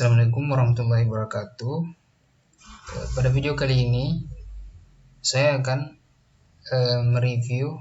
Assalamualaikum warahmatullahi wabarakatuh. Pada video kali ini saya akan mereview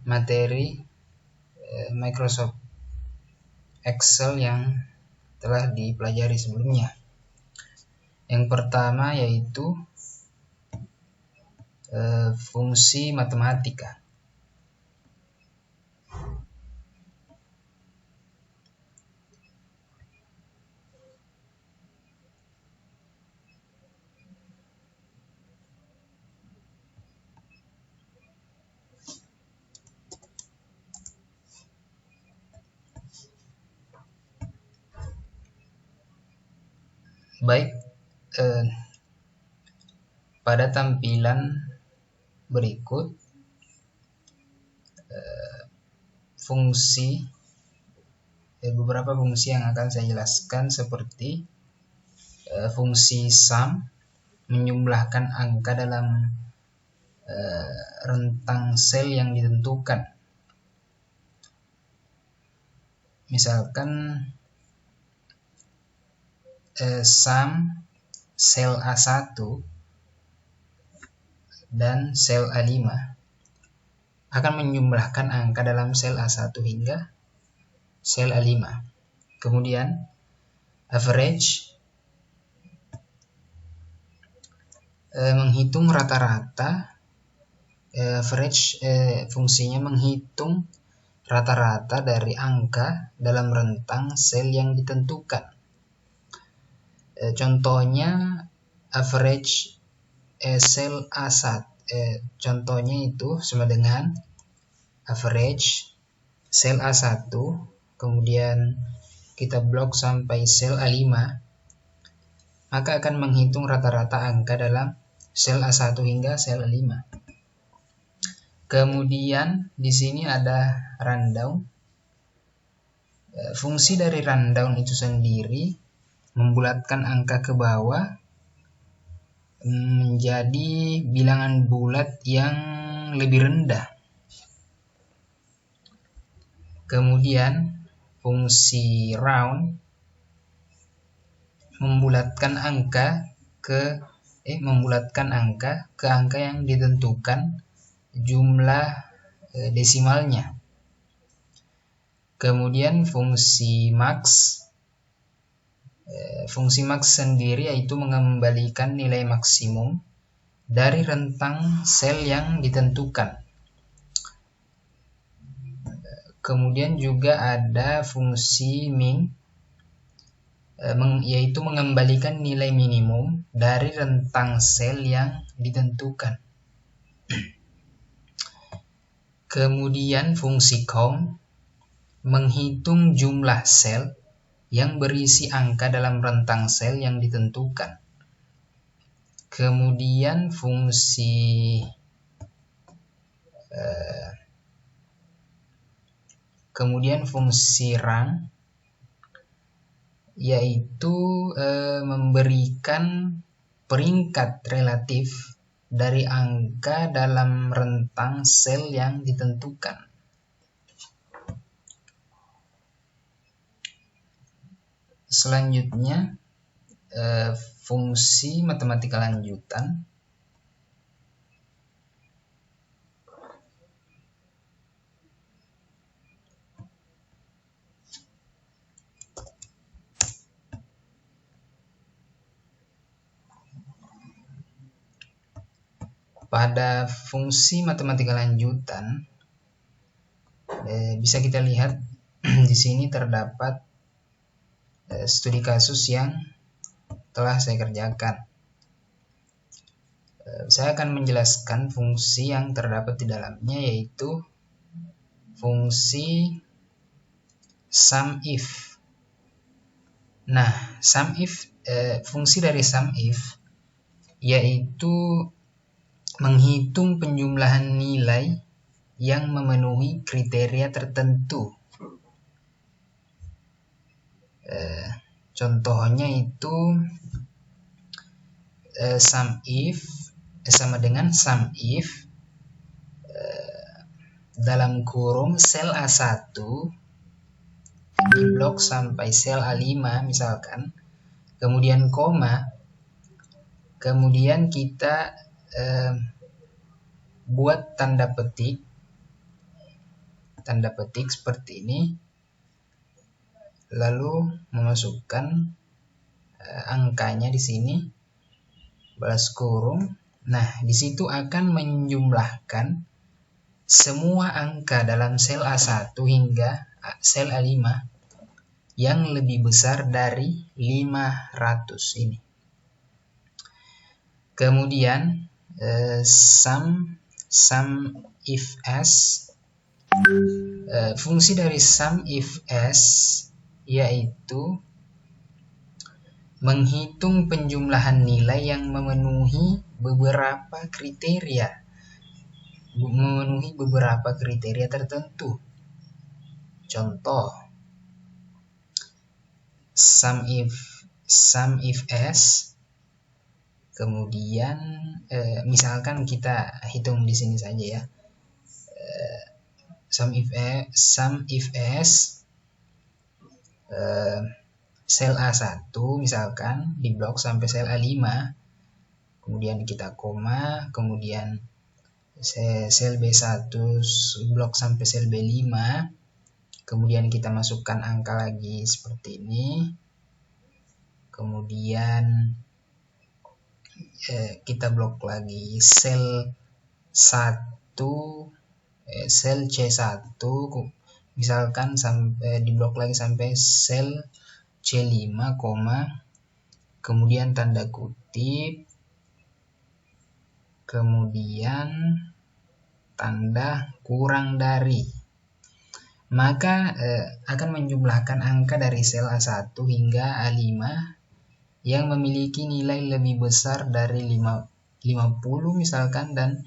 materi Microsoft Excel yang telah dipelajari sebelumnya. Yang pertama yaitu fungsi matematika. Baik, pada tampilan berikut beberapa fungsi yang akan saya jelaskan seperti fungsi sum, menjumlahkan angka dalam rentang sel yang ditentukan. Misalkan sum sel A1 dan sel A5 akan menjumlahkan angka dalam sel A1 hingga sel A5. Kemudian average menghitung rata-rata. Average fungsinya menghitung rata-rata dari angka dalam rentang sel yang ditentukan. Contohnya average sel A1. Contohnya itu sama dengan average sel A1, kemudian kita blok sampai sel A5, maka akan menghitung rata-rata angka dalam sel A1 hingga sel A5. Kemudian di sini ada rundown. Fungsi dari rundown itu sendiri membulatkan angka ke bawah menjadi bilangan bulat yang lebih rendah. Kemudian fungsi round membulatkan angka ke angka yang ditentukan jumlah desimalnya. Kemudian fungsi max sendiri yaitu mengembalikan nilai maksimum dari rentang sel yang ditentukan. Kemudian juga ada fungsi min, yaitu mengembalikan nilai minimum dari rentang sel yang ditentukan. Kemudian fungsi count menghitung jumlah sel yang berisi angka dalam rentang sel yang ditentukan. Kemudian fungsi rank yaitu memberikan peringkat relatif dari angka dalam rentang sel yang ditentukan. Selanjutnya fungsi matematika lanjutan. Pada fungsi matematika lanjutan bisa kita lihat di sini terdapat studi kasus yang telah saya kerjakan. Saya akan menjelaskan fungsi yang terdapat di dalamnya, yaitu fungsi SUMIF. Nah, fungsi dari SUMIF yaitu menghitung penjumlahan nilai yang memenuhi kriteria tertentu. Contohnya itu SUMIF sama dengan SUMIF dalam kurung sel A1 di blok sampai sel A5 misalkan, kemudian koma, kemudian kita buat tanda petik seperti ini, lalu memasukkan angkanya di sini, balas kurung. Nah, di situ akan menjumlahkan semua angka dalam sel A1 hingga sel A5 yang lebih besar dari 500 ini. Kemudian sum if s, fungsi dari sum if s yaitu menghitung penjumlahan nilai yang memenuhi beberapa kriteria tertentu. Contoh, sum if s, kemudian misalkan kita hitung di sini saja ya, sum if s sel A1 misalkan di blok sampai sel A5, kemudian kita koma, kemudian sel B1 blok sampai sel B5, kemudian kita masukkan angka lagi seperti ini, kemudian kita blok lagi sel 1, sel C1 misalkan sampai di blok lagi sampai sel C5, kemudian tanda kutip, kemudian tanda kurang dari, maka akan menjumlahkan angka dari sel A1 hingga A5 yang memiliki nilai lebih besar dari 50 misalkan, dan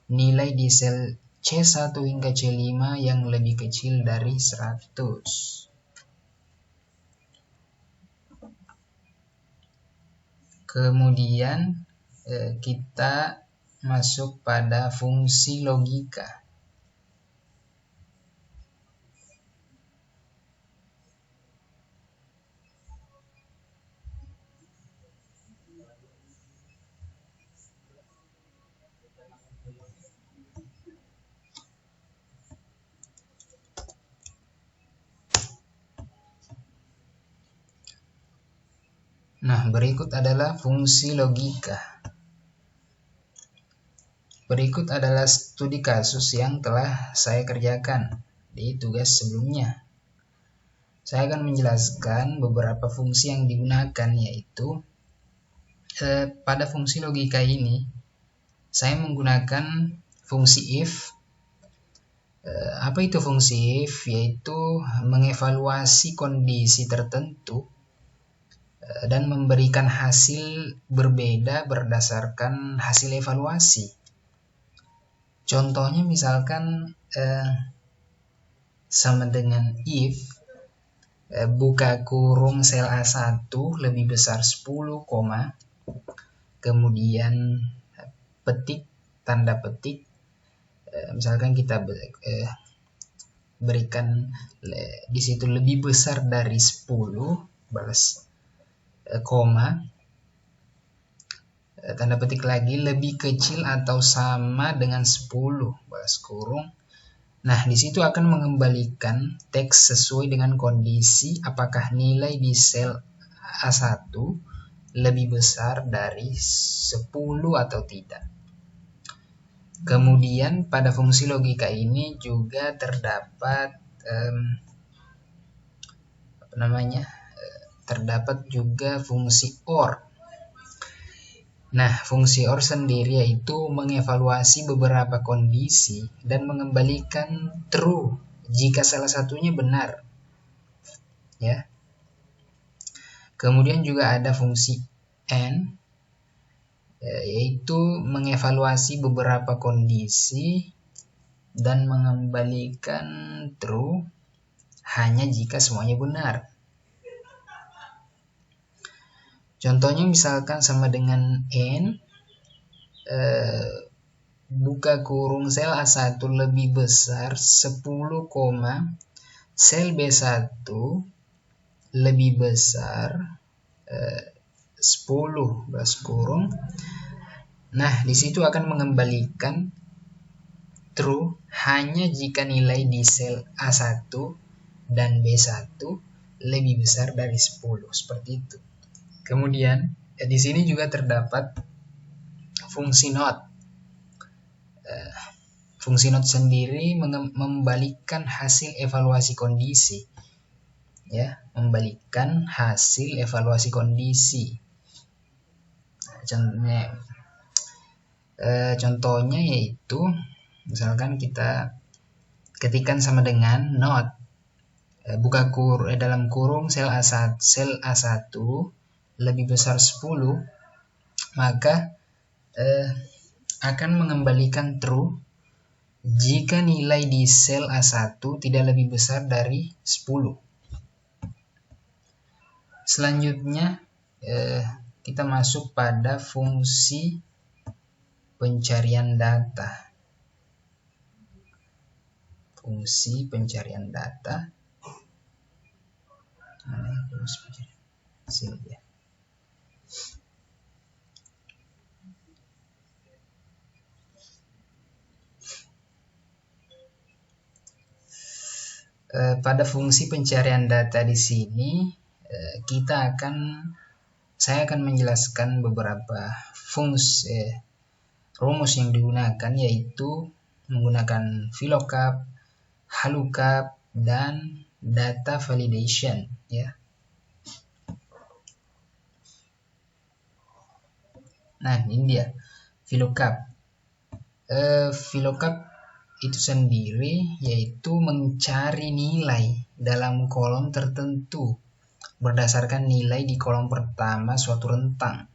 nilai di sel C1 hingga C5 yang lebih kecil dari 100. Kemudian kita masuk pada fungsi logika. Nah, berikut adalah fungsi logika. Berikut adalah studi kasus yang telah saya kerjakan di tugas sebelumnya. Saya akan menjelaskan beberapa fungsi yang digunakan, yaitu pada fungsi logika ini saya menggunakan fungsi if. Apa itu fungsi if? Yaitu mengevaluasi kondisi tertentu dan memberikan hasil berbeda berdasarkan hasil evaluasi. Contohnya misalkan sama dengan if buka kurung sel A1 lebih besar 10, kemudian petik, tanda petik, misalkan kita berikan di situ lebih besar dari 10, balas koma, tanda petik lagi, lebih kecil atau sama dengan 10, balas kurung. Nah, di situ akan mengembalikan teks sesuai dengan kondisi apakah nilai di sel A1 lebih besar dari 10 atau tidak. Kemudian pada fungsi logika ini juga terdapat terdapat juga fungsi OR. Nah, fungsi OR sendiri yaitu mengevaluasi beberapa kondisi dan mengembalikan true jika salah satunya benar. Ya. Kemudian juga ada fungsi AND, yaitu mengevaluasi beberapa kondisi dan mengembalikan true hanya jika semuanya benar. Contohnya misalkan sama dengan N, buka kurung sel A1 lebih besar 10, sel B1 lebih besar 10 garis kurung. Nah, di situ akan mengembalikan true hanya jika nilai di sel A1 dan B1 lebih besar dari 10, seperti itu. Kemudian di sini juga terdapat fungsi not. Fungsi not sendiri membalikkan hasil evaluasi kondisi, ya, membalikkan hasil evaluasi kondisi. Contohnya yaitu misalkan kita ketikkan sama dengan not dalam kurung sel A1 lebih besar 10, maka akan mengembalikan true jika nilai di sel A1 tidak lebih besar dari 10. Selanjutnya kita masuk pada fungsi pencarian data. Fungsi pencarian data. Sini ya. Pada fungsi pencarian data di sini saya akan menjelaskan beberapa fungsi rumus yang digunakan, yaitu menggunakan VLOOKUP, HLOOKUP, dan data validation, ya. Nah, ini dia VLOOKUP. VLOOKUP itu sendiri yaitu mencari nilai dalam kolom tertentu berdasarkan nilai di kolom pertama suatu rentang,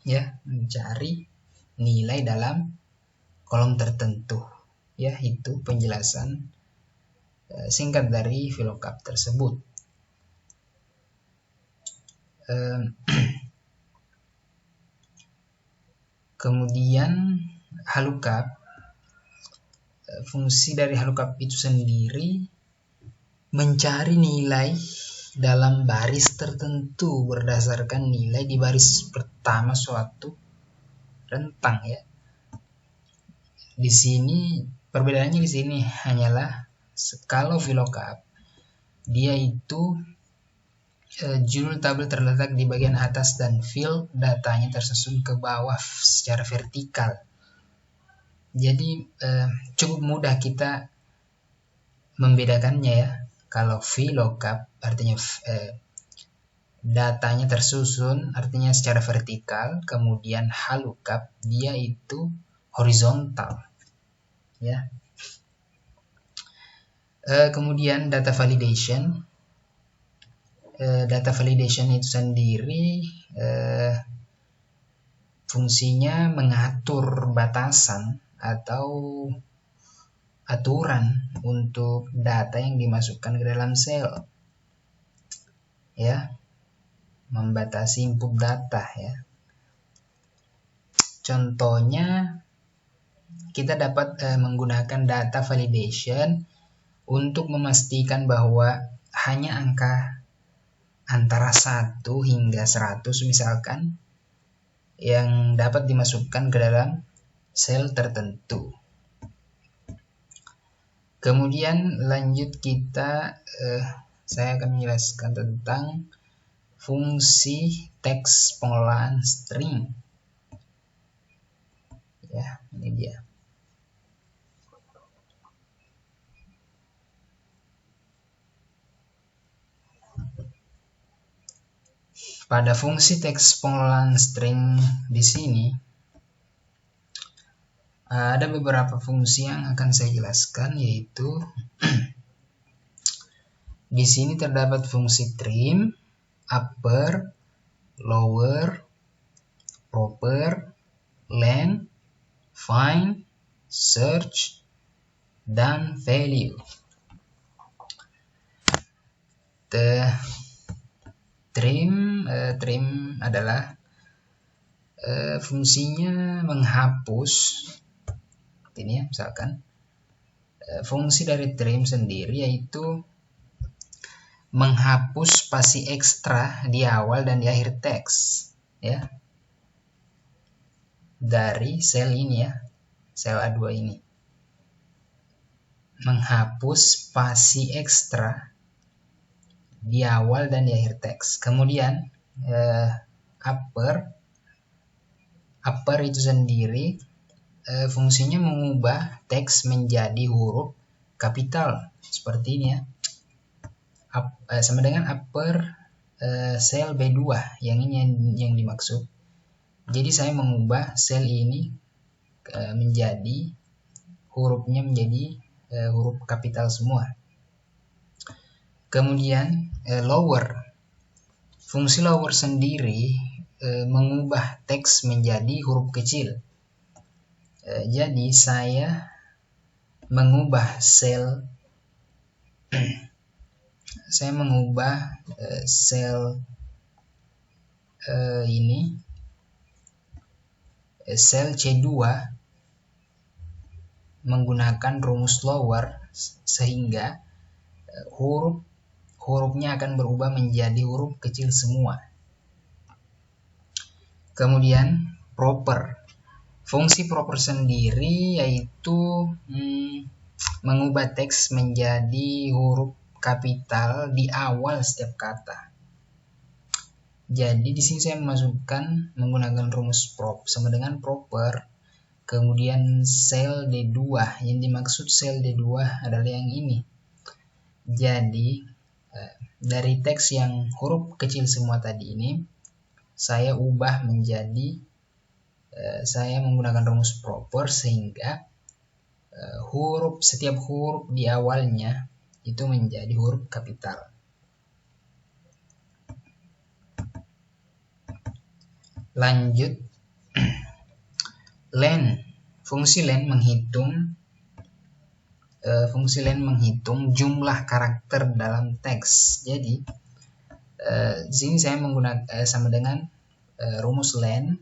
ya, mencari nilai dalam kolom tertentu, ya. Itu penjelasan singkat dari VLOOKUP tersebut. Kemudian HLOOKUP, fungsi dari HLOOKUP itu sendiri mencari nilai dalam baris tertentu berdasarkan nilai di baris pertama suatu rentang, ya. Di sini perbedaannya di sini hanyalah kalau VLOOKUP dia itu judul tabel terletak di bagian atas dan field datanya tersusun ke bawah secara vertikal. Jadi cukup mudah kita membedakannya, ya. Kalau VLOOKUP artinya datanya tersusun, artinya secara vertikal. Kemudian HLOOKUP dia itu horizontal, ya. Kemudian data validation. Data validation itu sendiri fungsinya mengatur batasan atau aturan untuk data yang dimasukkan ke dalam sel, ya, membatasi input data, ya. Contohnya kita dapat menggunakan data validation untuk memastikan bahwa hanya angka antara 1 hingga 100 misalkan yang dapat dimasukkan ke dalam sel tertentu. Kemudian lanjut saya akan menjelaskan tentang fungsi teks pengelolaan string. Ya, ini dia. Pada fungsi teks pengelolaan string di sini ada beberapa fungsi yang akan saya jelaskan, yaitu di sini terdapat fungsi trim, upper, lower, proper, length, find, search, dan value. Trim adalah fungsinya menghapus ini, ya, misalkan fungsi dari trim sendiri yaitu menghapus spasi ekstra di awal dan di akhir teks, ya, dari sel ini ya, sel A2 ini. Menghapus spasi ekstra di awal dan di akhir teks. Kemudian upper itu sendiri fungsinya mengubah teks menjadi huruf kapital seperti ini ya. Sama dengan upper sel B2 yang ini yang dimaksud. Jadi saya mengubah sel ini menjadi hurufnya menjadi huruf kapital semua. Kemudian lower, fungsi lower sendiri mengubah teks menjadi huruf kecil. Jadi saya mengubah sel ini, sel C2 menggunakan rumus lower sehingga hurufnya akan berubah menjadi huruf kecil semua. Kemudian proper, fungsi proper sendiri yaitu mengubah teks menjadi huruf kapital di awal setiap kata. Jadi di sini saya memasukkan menggunakan rumus prop sama dengan proper. Kemudian sel D2, yang dimaksud sel D2 adalah yang ini. Jadi dari teks yang huruf kecil semua tadi ini saya ubah menjadi saya menggunakan rumus proper sehingga setiap huruf di awalnya itu menjadi huruf kapital. Lanjut, len, fungsi len menghitung jumlah karakter dalam teks. Jadi di sini saya menggunakan sama dengan rumus len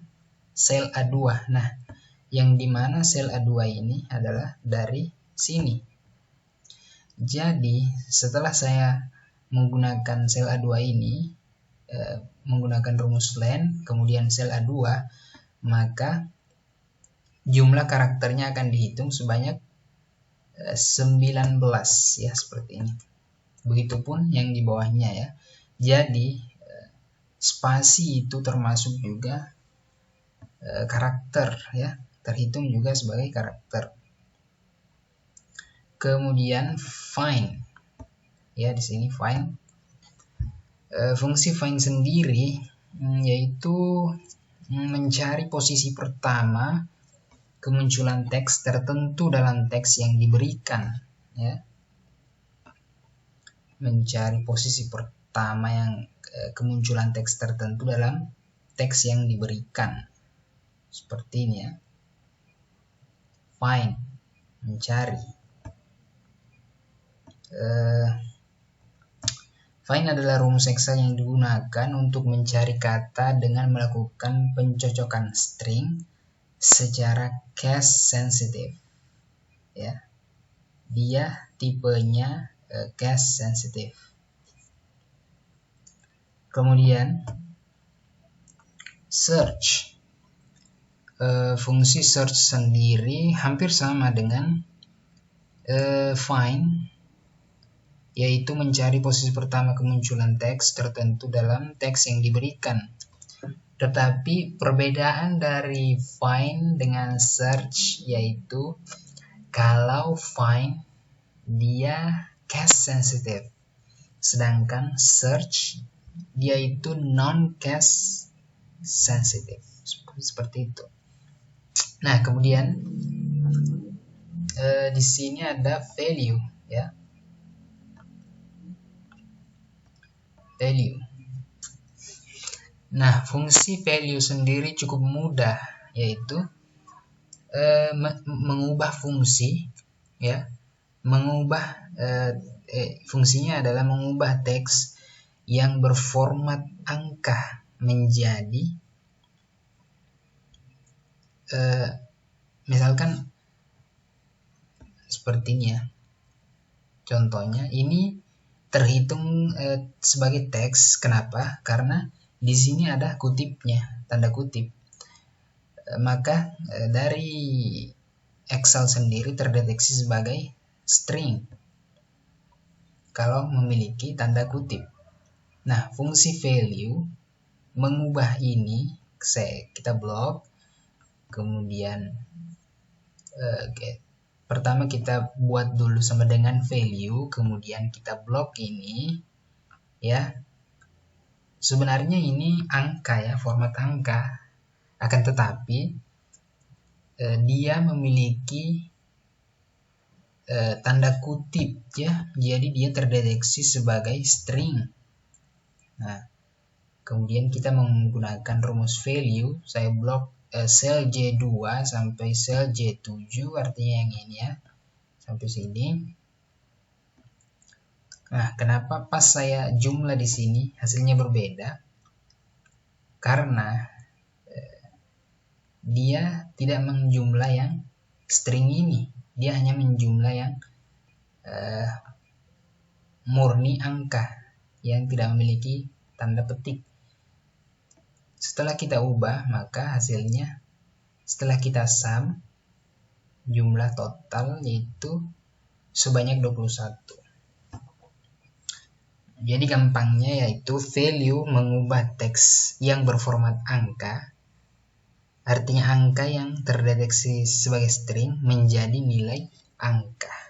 sel A2. Nah, yang dimana sel A2 ini adalah dari sini. Jadi setelah saya menggunakan sel A2 ini, menggunakan rumus len kemudian sel A2, maka jumlah karakternya akan dihitung sebanyak 19 ya, seperti ini. Begitupun yang di bawahnya ya. Jadi spasi itu termasuk juga karakter ya, terhitung juga sebagai karakter. Kemudian find ya, di sini find, fungsi find sendiri yaitu mencari posisi pertama kemunculan teks tertentu dalam teks yang diberikan ya. Mencari posisi pertama yang kemunculan teks tertentu dalam teks yang diberikan seperti ini ya. Find, mencari. Find adalah rumus Excel yang digunakan untuk mencari kata dengan melakukan pencocokan string secara case sensitive ya. Dia tipenya case sensitive. Kemudian search, fungsi search sendiri hampir sama dengan find, yaitu mencari posisi pertama kemunculan teks tertentu dalam teks yang diberikan. Tetapi perbedaan dari find dengan search yaitu kalau find dia case sensitive, sedangkan search dia itu non case sensitive, seperti itu. Nah, kemudian di sini ada value ya. Value. Nah, fungsi value sendiri cukup mudah, yaitu mengubah fungsi ya. Fungsinya adalah mengubah teks yang berformat angka menjadi misalkan seperti ini ya. Contohnya ini terhitung sebagai teks. Kenapa? Karena di sini ada kutipnya, tanda kutip. Maka dari Excel sendiri terdeteksi sebagai string kalau memiliki tanda kutip. Nah, fungsi value mengubah ini, kita blok, kemudian pertama kita buat dulu sama dengan value, kemudian kita blok ini, ya. Sebenarnya ini angka ya, format angka. Akan tetapi dia memiliki tanda kutip ya, jadi dia terdeteksi sebagai string. Nah, kemudian kita menggunakan rumus value, saya blok sel J2 sampai sel J7, artinya yang ini ya, sampai sini. Nah, kenapa pas saya jumlah di sini hasilnya berbeda? Karena dia tidak menjumlah yang string ini, dia hanya menjumlah yang murni angka yang tidak memiliki tanda petik. Setelah kita ubah, maka hasilnya setelah kita sum, jumlah total yaitu sebanyak 21. Jadi gampangnya yaitu value mengubah teks yang berformat angka, artinya angka yang terdeteksi sebagai string menjadi nilai angka.